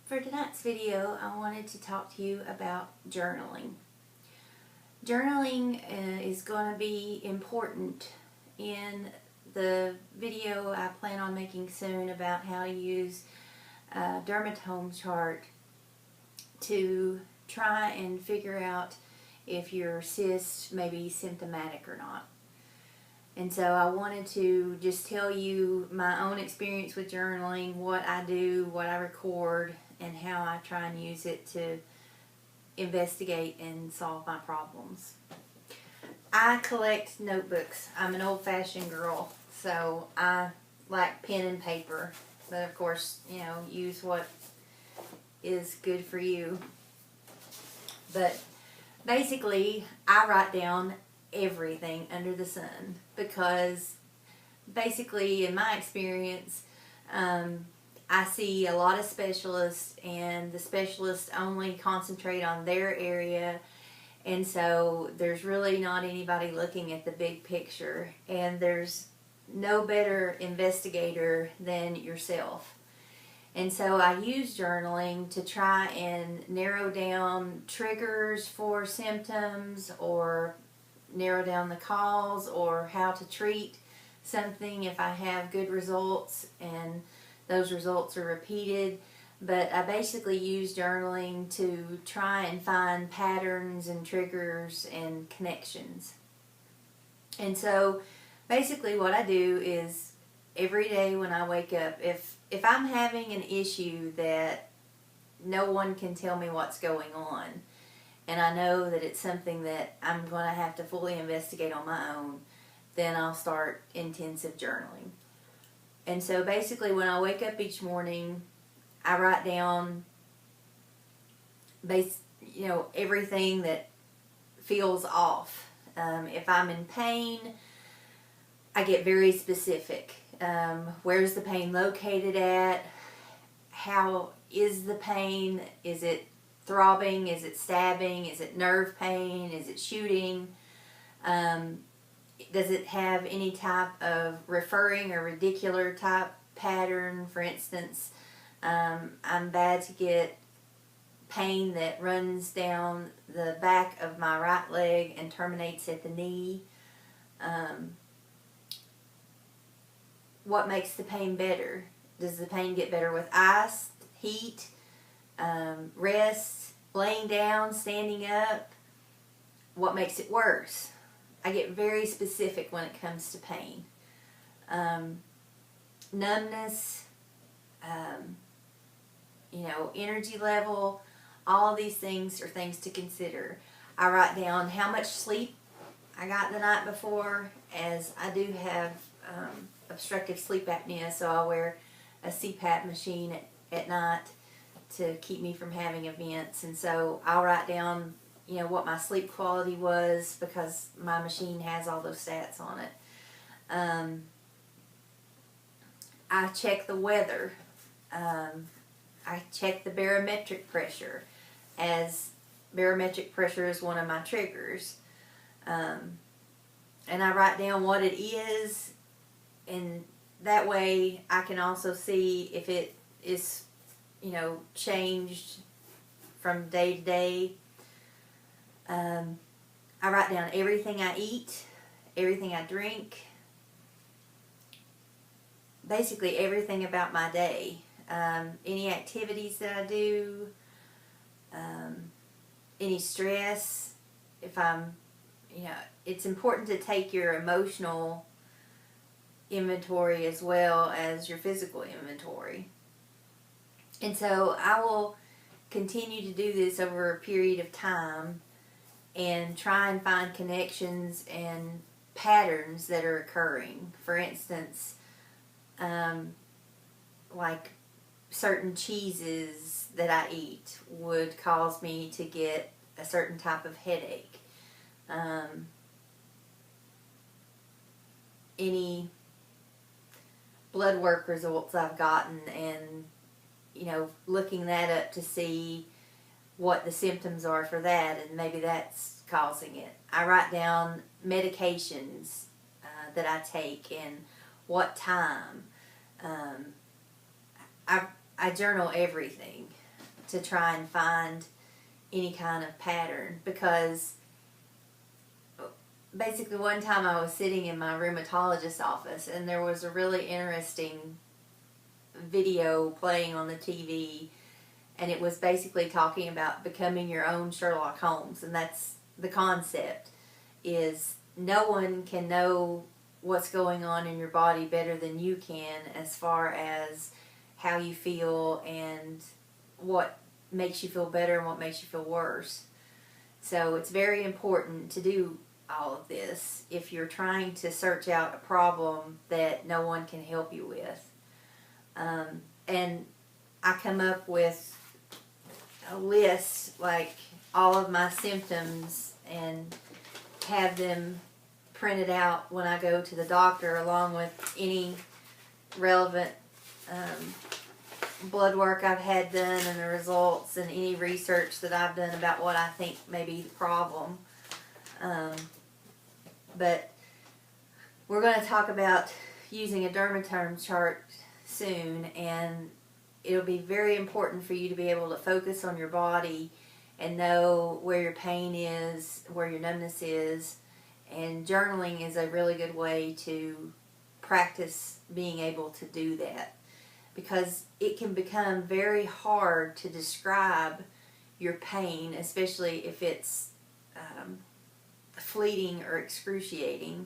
For tonight's video, I wanted to talk to you about journaling. Journaling is going to be important in the video I plan on making soon about how to use a dermatome chart to try and figure out if your cyst may be symptomatic or not. And so I wanted to just tell you my own experience with journaling, what I do, what I record, and how I try and use it to investigate and solve my problems. I collect notebooks. I'm an old-fashioned girl, so I like pen and paper. But of course, use what is good for you. But basically, I write down everything under the sun because basically, in my experience, I see a lot of specialists, and the specialists only concentrate on their area, and so there's really not anybody looking at the big picture, and there's no better investigator than yourself. And so I use journaling to try and narrow down triggers for symptoms, or narrow down the cause, or how to treat something if I have good results and those results are repeated. But I basically use journaling to try and find patterns and triggers and connections. And so basically what I do is every day when I wake up, if I'm having an issue that no one can tell me what's going on, and I know that it's something that I'm going to have to fully investigate on my own, then I'll start intensive journaling. And so basically when I wake up each morning, I write down everything that feels off. If I'm in pain, I get very specific. Where's the pain located at? How is the pain? Is it throbbing? Is it stabbing? Is it nerve pain? Is it shooting? Does it have any type of referring or radicular type pattern? For instance, I'm bad to get pain that runs down the back of my right leg and terminates at the knee. What makes the pain better? Does the pain get better with ice, heat, rest, laying down, standing up? What makes it worse? I get very specific when it comes to pain. Numbness, energy level, all of these things are things to consider. I write down how much sleep I got the night before, as I do have obstructive sleep apnea, so I wear a CPAP machine at night to keep me from having events. And so I'll write down what my sleep quality was, because my machine has all those stats on it. I check the weather. I check the barometric pressure, as barometric pressure is one of my triggers. And I write down what it is, and that way I can also see if it is, changed from day to day. I write down everything I eat, everything I drink, basically everything about my day, any activities that I do, any stress. If I'm, it's important to take your emotional inventory as well as your physical inventory. And so I will continue to do this over a period of time and try and find connections and patterns that are occurring. For instance, like certain cheeses that I eat would cause me to get a certain type of headache. Any blood work results I've gotten, and looking that up to see what the symptoms are for that, and maybe that's causing it. I write down medications that I take and what time. I journal everything. to try and find any kind of pattern, because basically one time I was sitting in my rheumatologist's office and there was a really interesting video playing on the TV, and it was basically talking about becoming your own Sherlock Holmes. And that's the concept, is no one can know what's going on in your body better than you can, as far as how you feel and what makes you feel better and what makes you feel worse. So it's very important to do all of this if you're trying to search out a problem that no one can help you with. And I come up with a list, like all of my symptoms, and have them printed out when I go to the doctor, along with any relevant blood work I've had done and the results, and any research that I've done about what I think may be the problem. But we're going to talk about using a dermatome chart soon, and it'll be very important for you to be able to focus on your body and know where your pain is, where your numbness is. And journaling is a really good way to practice being able to do that, because it can become very hard to describe your pain, especially if it's fleeting or excruciating.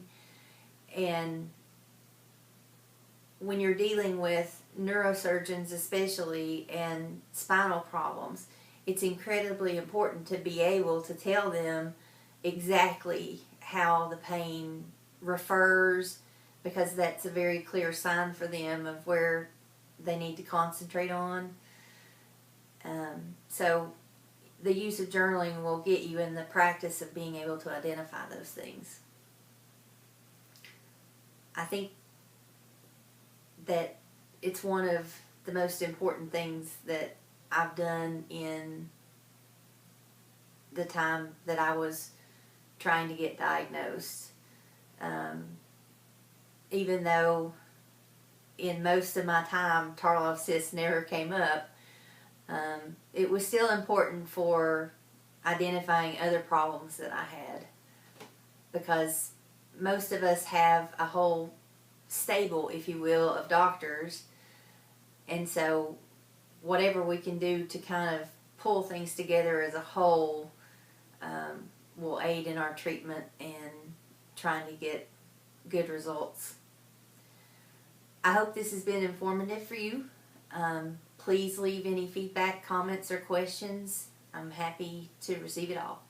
And when you're dealing with neurosurgeons especially, and spinal problems, it's incredibly important to be able to tell them exactly how the pain refers, because that's a very clear sign for them of where they need to concentrate on. So the use of journaling will get you in the practice of being able to identify those things. I think that it's one of the most important things that I've done in the time that I was trying to get diagnosed. Even though in most of my time Tarlov Cyst never came up, it was still important for identifying other problems that I had, because most of us have a whole stable, if you will, of doctors, and so whatever we can do to kind of pull things together as a whole will aid in our treatment and trying to get good results. I hope this has been informative for you. Please leave any feedback, comments, or questions. I'm happy to receive it all.